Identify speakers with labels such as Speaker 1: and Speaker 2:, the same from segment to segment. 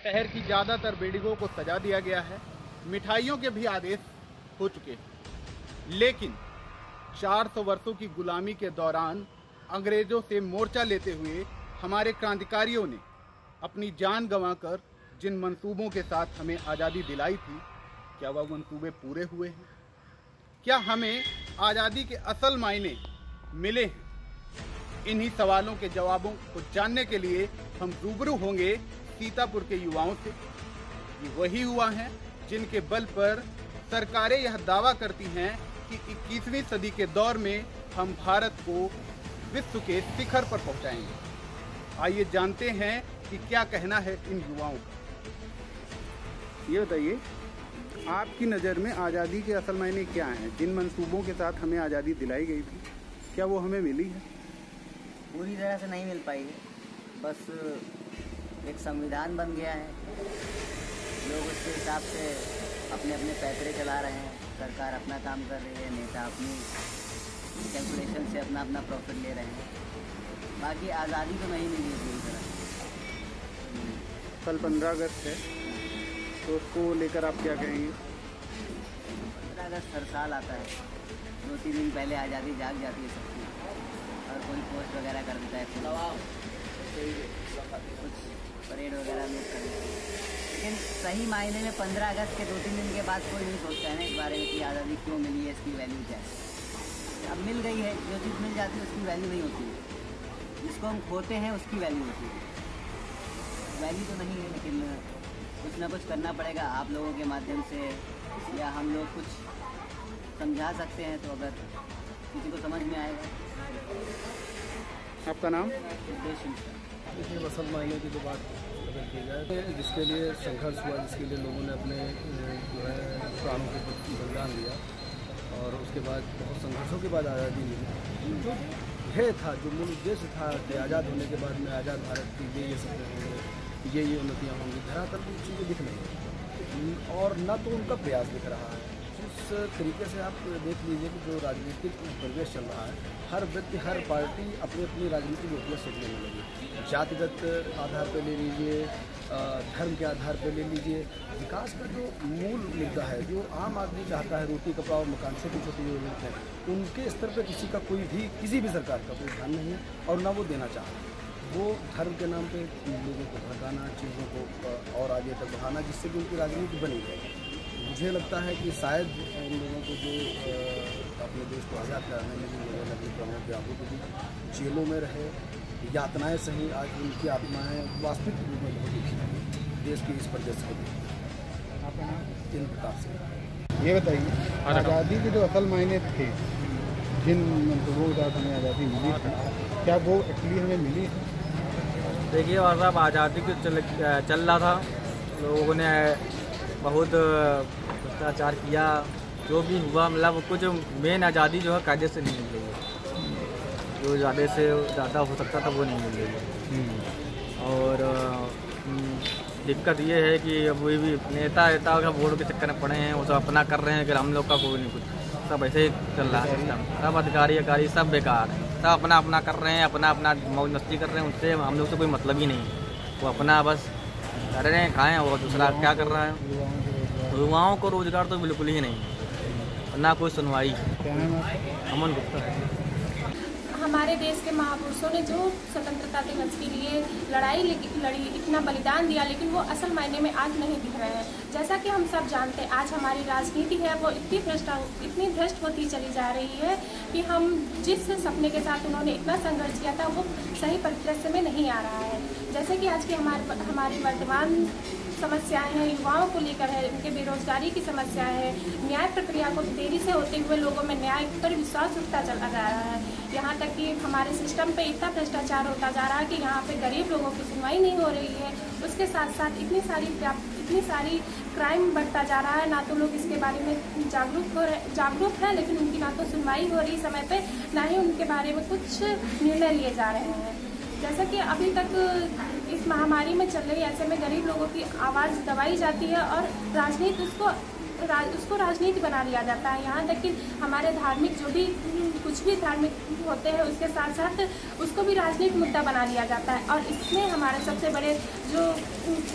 Speaker 1: शहर की ज़्यादातर बिल्डिंगों को सजा दिया गया है, मिठाइयों के भी आदेश हो चुके हैं। लेकिन 400 वर्षों की गुलामी के दौरान अंग्रेजों से मोर्चा लेते हुए हमारे क्रांतिकारियों ने अपनी जान गंवाकर जिन मंसूबों के साथ हमें आज़ादी दिलाई थी, क्या वह मंसूबे पूरे हुए हैं? क्या हमें आज़ादी के असल मायने मिले हैं? इन्हीं सवालों के जवाबों को जानने के लिए हम रूबरू होंगे सीतापुर के युवाओं से। ये वही युवा हैं जिनके बल पर सरकारें यह दावा करती हैं कि 21वीं सदी के दौर में हम भारत को विश्व के शिखर पर पहुंचाएंगे। आइए जानते हैं कि क्या कहना है इन युवाओं का। ये बताइए, आपकी नज़र में आज़ादी के असल मायने क्या हैं? जिन मंसूबों के साथ हमें आज़ादी दिलाई गई थी, क्या वो हमें मिली है?
Speaker 2: पूरी तरह से नहीं मिल पाई है। बस एक संविधान बन गया है, लोग उसके हिसाब से अपने अपने पैतरे चला रहे हैं, सरकार अपना काम कर रही है, नेता अपनी कैलकुलेशन से अपना अपना प्रॉफिट ले रहे हैं। बाकी आज़ादी तो नहीं मिली है पूरी तरह।
Speaker 1: कल 15 अगस्त है, तो उसको लेकर आप क्या कहेंगे?
Speaker 2: 15 अगस्त हर साल आता है, 2-3 दिन पहले आज़ादी जाग जाती है सबकी, और कोई पोस्ट वगैरह कर देता है, कुछ परेड वगैरह लोग कर देते हैं। लेकिन सही मायने में 15 अगस्त के 2-3 दिन के बाद कोई नहीं सोचता है ना इस बारे में कि आज़ादी क्यों मिली है, इसकी वैल्यू क्या है। अब मिल गई है, जो चीज़ मिल जाती है उसकी वैल्यू नहीं होती है, जिसको हम खोते हैं उसकी वैल्यू होती है। वैल्यू तो नहीं है, लेकिन कुछ ना कुछ करना पड़ेगा आप लोगों के माध्यम से, या हम लोग कुछ समझा सकते हैं तो अगर किसी को समझ में आएगा।
Speaker 1: आपका नाम?
Speaker 3: देखिए, असल मायने की जो बात अगर की जाए, जिसके लिए संघर्ष हुआ, जिसके लिए लोगों ने अपने जो है प्राणों को बलिदान दिया, और उसके बाद बहुत संघर्षों के बाद आज़ादी मिली। जो ध्येय था, जो मूल उद्देश्य था कि आज़ाद होने के बाद में आज़ाद भारत की ये सपने होंगे, ये उन्नतियाँ होंगी, धरातल की चीज़ें दिख नहीं है, और न तो उनका प्रयास दिख रहा है। जिस तरीके से आप देख लीजिए कि जो राजनीतिक परिवेश चल रहा है, हर व्यक्ति, हर पार्टी अपनी अपनी राजनीतिक रोटियाँ सेकने में लगी। जातिगत आधार पर ले लीजिए, धर्म के आधार पर ले लीजिए। विकास का जो मूल मुद्दा है, जो आम आदमी चाहता है, रोटी कपड़ा और मकान, छोटी छोटी जो जरूरत है, उनके स्तर पर किसी का किसी भी सरकार का कोई ध्यान नहीं है, और ना वो देना चाहता है। वो धर्म के नाम पे लोगों को भड़काना, चीज़ों को और आगे तक बढ़ाना, जिससे कि उनकी राजनीति बनी है। मुझे लगता है कि शायद उन लोगों को जो अपने देश को आज़ाद कराने में जिन लोगों ने अपने प्राणों की आहुति दी, जेलों में रहे, यातनाएं सही, आज उनकी आत्माएं वास्तविक रूप में बहुत दुखी हैं देश की इस वजह से। इन प्रताप से ये बताइए, आज़ादी के जो असल मायने थे, जिन मंसूबों के साथ हमें आज़ादी मिली थी, क्या वो एक्चुअली हमें मिली है?
Speaker 4: देखिए, और साहब आज़ादी को चल रहा था, लोगों ने बहुत भ्रष्टाचार किया, जो भी हुआ, मतलब कुछ मेन आज़ादी जो है कायदे से नहीं मिल रही है, जो ज़्यादा से ज़्यादा हो सकता था वो नहीं मिल रही है। और दिक्कत ये है कि अब वही भी नेता का वोट के चक्कर में पड़े हैं, वो सब अपना कर रहे हैं, कि हम लोग का कोई नहीं, कुछ सब ऐसे ही चल रहा है सिस्टम। सब अधिकारी सब बेकार है, सब अपना अपना कर रहे हैं, अपना अपना मौज मस्ती कर रहे हैं, उससे हम लोग से कोई मतलब ही नहीं है। वो अपना बस कर रहे हैं, खाएं, और दूसरा क्या कर रहा है। युवाओं को रोजगार तो बिल्कुल ही नहीं, ना कोई सुनवाई। अमन गुप्ता।
Speaker 5: हमारे देश के महापुरुषों ने जो स्वतंत्रता दिवस के लिए लड़ाई लड़ी, इतना बलिदान दिया, लेकिन वो असल मायने में आज नहीं दिख रहे हैं। जैसा कि हम सब जानते हैं, आज हमारी राजनीति है वो इतनी भ्रष्ट होती चली जा रही है कि हम जिस सपने के साथ उन्होंने इतना संघर्ष किया था, वो सही परिदृश्य में नहीं आ रहा है। जैसे कि आज की हमारी वर्तमान समस्याएं हैं, युवाओं को लेकर है, उनके बेरोजगारी की समस्या है, न्याय प्रक्रिया को देरी से होते हुए लोगों में न्याय पर विश्वास उठता चला जा रहा है। यहाँ तक कि हमारे सिस्टम पे इतना भ्रष्टाचार होता जा रहा है कि यहाँ पे गरीब लोगों की सुनवाई नहीं हो रही है। उसके साथ साथ इतनी सारी क्राइम बढ़ता जा रहा है, ना तो लोग इसके बारे में जागरूक हैं, लेकिन उनकी ना तो सुनवाई हो रही समय पे, ना ही उनके बारे में कुछ निर्णय लिए जा रहे हैं। जैसा कि अभी तक इस महामारी में चल रही, ऐसे में गरीब लोगों की आवाज़ दबाई जाती है और राजनीति उसको उसको राजनीति बना लिया जाता है। यहाँ तक कि हमारे धार्मिक जो भी कुछ भी धार्मिक होते हैं उसके साथ साथ उसको भी राजनीतिक मुद्दा बना लिया जाता है। और इसमें हमारे सबसे बड़े जो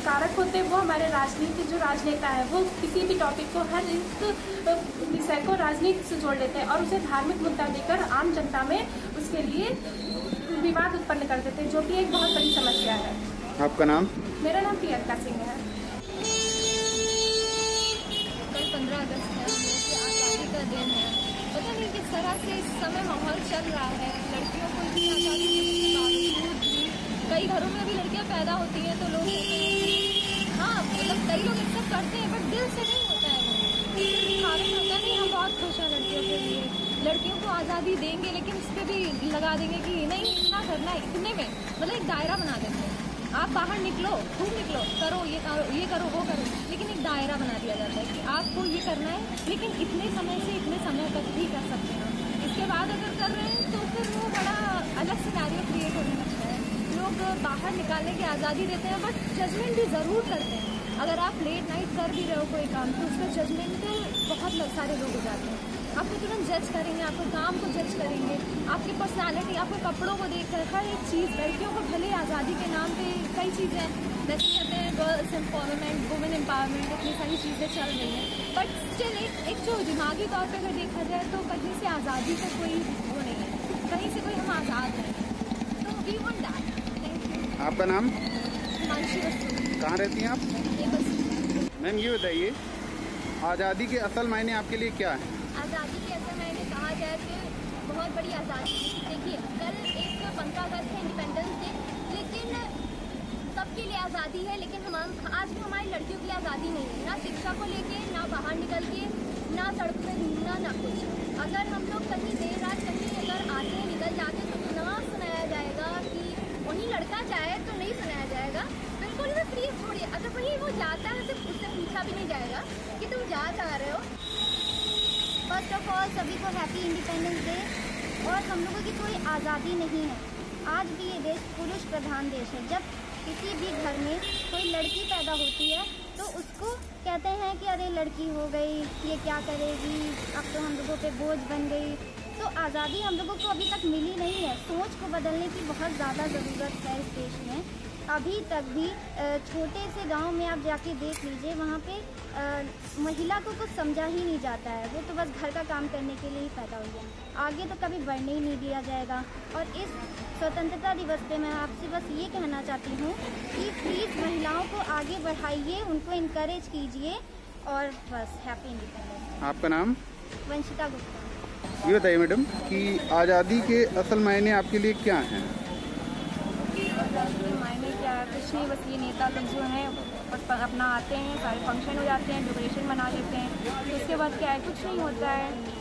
Speaker 5: कारक होते हैं वो हमारे राजनीति जो राजनेता है वो किसी भी टॉपिक को हर एक विषय को राजनीति से जोड़ लेते हैं और उसे धार्मिक मुद्दा देकर आम जनता में उसके लिए विवाद उत्पन्न कर देते हैं, जो कि एक बहुत बड़ी समस्या है।
Speaker 1: आपका नाम?
Speaker 5: मेरा नाम प्रियंका सिंह है।
Speaker 6: कल 15 अगस्त है, आज़ादी का दिन है। पता नहीं किस तरह से इस समय माहौल चल रहा है। लड़कियों को इतनी आज़ादी देने के बावजूद भी कई घरों में अभी लड़कियां पैदा होती हैं तो लोग हाँ मतलब कई लोग ये सब करते हैं बट दिल से नहीं होता है। कारण होता है नहीं, हम बहुत खुश हैं लड़कियों के लिए, लड़कियों को आज़ादी देंगे, लेकिन इस पर भी लगा देंगे कि नहीं इतना करना है, इतने में मतलब एक दायरा बना देते हैं। आप बाहर निकलो, खूब निकलो, करो ये करो वो करो, लेकिन एक दायरा बना दिया जाता है कि आपको ये करना है, लेकिन इतने समय से इतने समय तक ही कर सकते हैं। इसके बाद अगर कर रहे हैं तो फिर वो बड़ा अलग सिनेरियो क्रिएट होने लगता है। लोग बाहर निकालने की आज़ादी देते हैं बट जजमेंट भी ज़रूर करते हैं। अगर आप लेट नाइट कर भी रहे हो कोई काम तो उसका जजमेंटल बहुत सारे लोग हो जाते हैं। आपको तुरंत जज करेंगे, आपके काम को जज करेंगे, आपकी पर्सनालिटी, आपके कपड़ों को देखकर हर एक चीज़। लड़कियों को भले आज़ादी के नाम पे कई चीज़ें जैसे कहते हैं गर्ल्स एम्पावरमेंट, वुमेन एम्पावरमेंट, इतनी सारी चीज़ें चल रही हैं बट स्टिल एक जो दिमागी तौर पर अगर देखा जाए तो कहीं से आज़ादी का कोई वो नहीं है, कहीं से कोई हम आज़ाद नहीं है। तो we want that. Thank you.
Speaker 1: आपका नाम?
Speaker 6: मानसी वस्तु।
Speaker 1: कहाँ रहती हैं आप? मैम ये बताइए आज़ादी के असल मायने आपके लिए क्या है?
Speaker 6: आज़ादी के असल मायने कहा जाए तो बहुत बड़ी आज़ादी। देखिए कल एक 15 अगस्त है, इंडिपेंडेंस डे, लेकिन सबके लिए आज़ादी है, लेकिन हम आज भी हमारी लड़कियों के लिए आज़ादी नहीं है, ना शिक्षा को लेके, ना बाहर निकल के, ना सड़क पे घूमना, ना कुछ। अगर हम लोग कहीं देर रात कहीं अगर आते निकल जाते तो ना सुनाया जाएगा कि वहीं लड़का जाए तो नहीं सुनाया जाएगा, बिल्कुल भी फ्री छोड़िए। अगर वहीं वो जाता है तो उससे पूछा भी नहीं जाएगा कि तुम जा रहे हो। फर्स्ट ऑफ ऑल सभी को हैप्पी इंडिपेंडेंस डे। और हम लोगों की कोई आज़ादी नहीं है। आज भी ये देश पुरुष प्रधान देश है। जब किसी भी घर में कोई लड़की पैदा होती है तो उसको कहते हैं कि अरे लड़की हो गई, ये क्या करेगी, अब तो हम लोगों पे बोझ बन गई। तो आज़ादी हम लोगों को अभी तक मिली नहीं है। सोच को बदलने की बहुत ज़्यादा ज़रूरत है इस देश में। अभी तक भी छोटे से गांव में आप जाके देख लीजिए, वहाँ पे महिला को कुछ समझा ही नहीं जाता है। वो तो बस घर का काम करने के लिए ही पैदा हुई है, आगे तो कभी बढ़ने ही नहीं दिया जाएगा। और इस स्वतंत्रता दिवस पे मैं आपसे बस ये कहना चाहती हूँ कि प्लीज़ महिलाओं को आगे बढ़ाइए, उनको इनकरेज कीजिए और बस हैप्पी इंडिपेंडेंस।
Speaker 1: आपका नाम?
Speaker 6: वंशिता गुप्ता।
Speaker 1: ये बताइए मैडम कि आज़ादी के असल मायने आपके लिए क्या हैं?
Speaker 5: मायने क्या है, कुछ नहीं, बस ये नेता लोग जो हैं बस अपना आते हैं, सारे फंक्शन हो जाते हैं, डेकोरेशन बना लेते हैं, तो उसके बाद क्या है, कुछ नहीं होता है।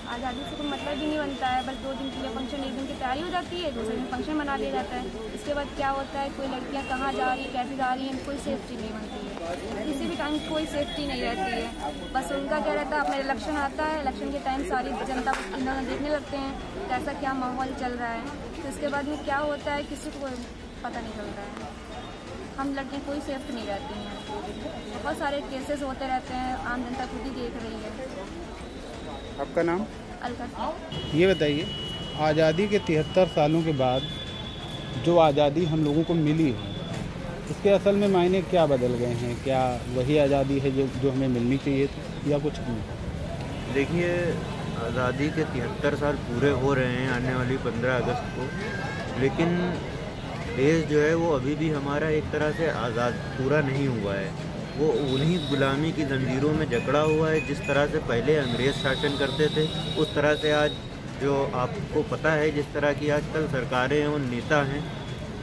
Speaker 5: आज़ादी से कोई मतलब भी नहीं बनता है। बस 2 दिन के लिए फंक्शन, 1 दिन की तैयारी हो जाती है, दूसरे दिन फंक्शन बना लिया जाता है। इसके बाद क्या होता है, कोई लड़कियां कहाँ जा रही है, कैसे जा रही हैं, कोई सेफ्टी नहीं बनती है। किसी भी टाइम कोई सेफ्टी नहीं रहती है। बस उनका क्या रहता है, अपना इलेक्शन आता है, इलेक्शन के टाइम सारी जनता को देखने लगते हैं कैसा क्या माहौल चल रहा है। तो इसके बाद में क्या होता है, किसी को पता नहीं चलता है। हम लड़कियाँ कोई सेफ्ट नहीं रहती हैं। बहुत सारे केसेस होते रहते हैं, आम जनता खुद ही देख रही है।
Speaker 1: आपका नाम?
Speaker 5: अलका।
Speaker 1: ये बताइए आज़ादी के 73 सालों के बाद जो आज़ादी हम लोगों को मिली है उसके असल में मायने क्या बदल गए हैं? क्या वही आज़ादी है जो हमें मिलनी चाहिए थी या कुछ नहीं?
Speaker 7: देखिए आज़ादी के 73 साल पूरे हो रहे हैं आने वाली 15 अगस्त को, लेकिन देश जो है वो अभी भी हमारा एक तरह से आज़ाद पूरा नहीं हुआ है। वो उन्हीं गुलामी की जंजीरों में जकड़ा हुआ है। जिस तरह से पहले अंग्रेज़ शासन करते थे उस तरह से आज जो आपको पता है जिस तरह की आजकल सरकारें और नेता हैं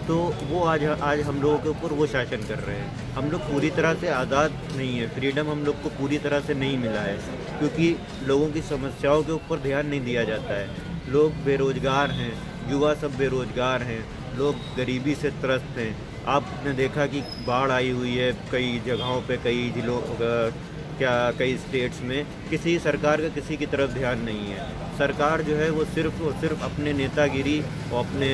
Speaker 7: तो वो आज हम लोगों के ऊपर वो शासन कर रहे हैं। हम लोग पूरी तरह से आज़ाद नहीं है, फ्रीडम हम लोग को पूरी तरह से नहीं मिला है क्योंकि लोगों की समस्याओं के ऊपर ध्यान नहीं दिया जाता है। लोग बेरोज़गार हैं, युवा सब बेरोज़गार हैं, लोग गरीबी से त्रस्त हैं। आपने देखा कि बाढ़ आई हुई है कई जगहों पे, कई जिलों कई स्टेट्स में। किसी सरकार का किसी की तरफ ध्यान नहीं है। सरकार जो है वो सिर्फ और सिर्फ अपने नेतागिरी और अपने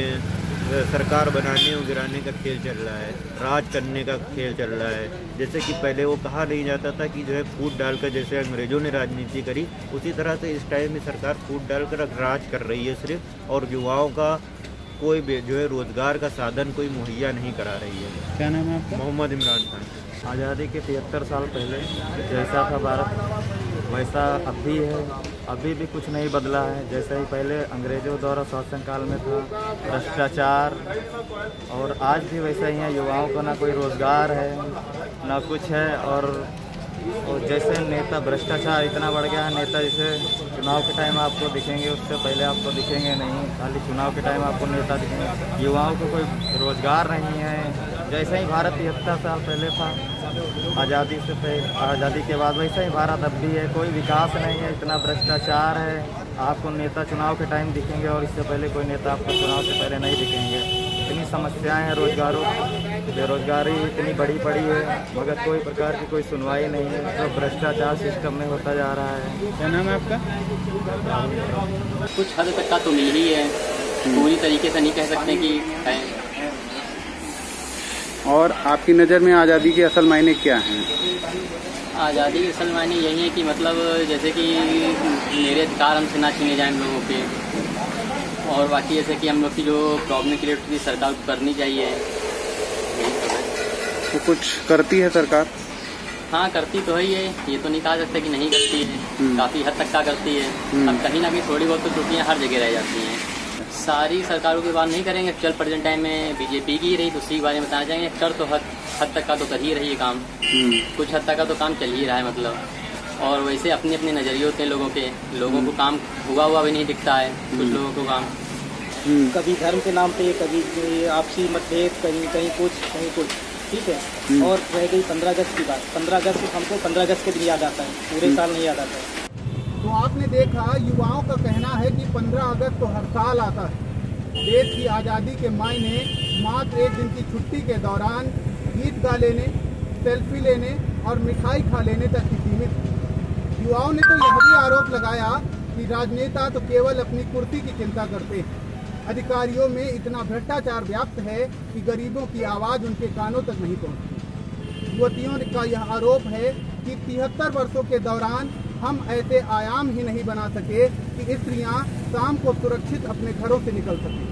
Speaker 7: सरकार बनाने और गिराने का खेल चल रहा है, राज करने का खेल चल रहा है। जैसे कि पहले वो कहा नहीं जाता था कि जो है फूट डालकर जैसे अंग्रेज़ों ने राजनीति करी, उसी तरह से इस टाइम में सरकार फूट डालकर राज कर रही है सिर्फ, और युवाओं का कोई जो है रोज़गार का साधन कोई मुहैया नहीं करा रही है।
Speaker 1: क्या नाम है आपका?
Speaker 7: मोहम्मद इमरान खान।
Speaker 4: आज़ादी के 73 साल पहले जैसा था भारत वैसा अब भी है, अभी भी कुछ नहीं बदला है। जैसे ही पहले अंग्रेज़ों द्वारा शासनकाल में था, भ्रष्टाचार, और आज भी वैसा ही है। युवाओं को ना कोई रोज़गार है ना कुछ है, और जैसे नेता भ्रष्टाचार इतना बढ़ गया है। नेता जैसे चुनाव के टाइम आपको दिखेंगे, उससे पहले आपको दिखेंगे नहीं, खाली चुनाव के टाइम आपको नेता दिखेंगे। युवाओं को कोई रोज़गार नहीं है। जैसे ही भारत 73 साल पहले था आज़ादी से पहले, आज़ादी के बाद वैसा ही भारत अब भी है। कोई विकास नहीं है, इतना भ्रष्टाचार है। आपको नेता चुनाव के टाइम दिखेंगे और इससे पहले कोई नेता आपको चुनाव से पहले नहीं दिखेंगे। इतनी समस्याएं हैं रोज़गारों की, बेरोज़गारी इतनी बड़ी पड़ी है, मगर कोई प्रकार की कोई सुनवाई नहीं है। तो भ्रष्टाचार सिस्टम में होता जा रहा है।
Speaker 1: क्या नाम है आपका?
Speaker 8: कुछ हद तक का तो मिल ही है, पूरी तरीके से नहीं कह सकते कि है।
Speaker 1: और आपकी नज़र में आज़ादी के असल मायने क्या हैं?
Speaker 8: आज़ादी के असल मायने यही है कि मतलब जैसे कि मेरे अधिकार हमसे ना छीने जाएं लोगों के, और बाकी जैसे कि हम लोग की जो प्रॉब्लम क्रिएट होती है सरकार को करनी चाहिए।
Speaker 1: तो कुछ करती है सरकार?
Speaker 8: हाँ, करती तो है ही है, ये तो नहीं कहा सकता कि नहीं करती है। काफ़ी हद तक का करती है। अब कहीं ना कहीं थोड़ी बहुत तो त्रुटियाँ हर जगह रह जाती हैं। सारी सरकारों की बात नहीं करेंगे, चल प्रेजेंट टाइम में बीजेपी की रही तो उसी के बारे में बताना चाहेंगे। कर तो हद तक का तो कर ही रही है काम, कुछ हद तक का तो काम चल ही रहा है मतलब। और वैसे अपने अपने नज़रिए होते हैं लोगों को काम हुआ भी नहीं दिखता है कुछ लोगों को काम।
Speaker 3: कभी धर्म के नाम पे, कभी आपसी मतभेद, कहीं कुछ, ठीक है। और रह गई 15 अगस्त की बात। 15 अगस्त हमको 15 अगस्त के दिन याद आता है, पूरे साल नहीं याद आता है।
Speaker 1: तो आपने देखा, युवाओं का कहना है कि 15 अगस्त तो हर साल आता है। देश की आज़ादी के मायने मात्र एक दिन की छुट्टी के दौरान गीत गा लेने, सेल्फी लेने और मिठाई खा लेने तक ही सीमित है। युवाओं ने तो यह भी आरोप लगाया कि राजनेता तो केवल अपनी कुर्सी की चिंता करते हैं। अधिकारियों में इतना भ्रष्टाचार व्याप्त है कि गरीबों की आवाज़ उनके कानों तक नहीं पहुँचती। युवतियों का यह आरोप है कि 73 वर्षों के दौरान हम ऐसे आयाम ही नहीं बना सके कि स्त्रियां शाम को सुरक्षित अपने घरों से निकल सकें।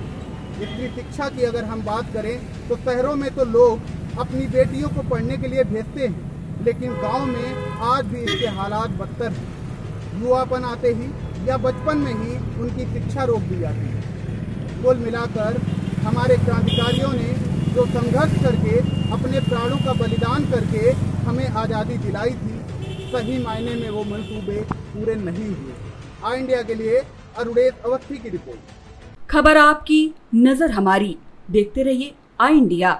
Speaker 1: स्त्री शिक्षा की अगर हम बात करें तो शहरों में तो लोग अपनी बेटियों को पढ़ने के लिए भेजते हैं, लेकिन गांव में आज भी इसके हालात बदतर हैं। युवापन आते ही या बचपन में ही उनकी शिक्षा रोक दी जाती है। कुल मिलाकर हमारे क्रांतिकारियों ने जो संघर्ष करके अपने प्राणों का बलिदान करके हमें आज़ादी दिलाई थी, सही मायने में वो मंसूबे पूरे नहीं हुए। आई इंडिया के लिए अरुणेश अवस्थी की रिपोर्ट।
Speaker 9: खबर आपकी, नजर हमारी। देखते रहिए आई इंडिया।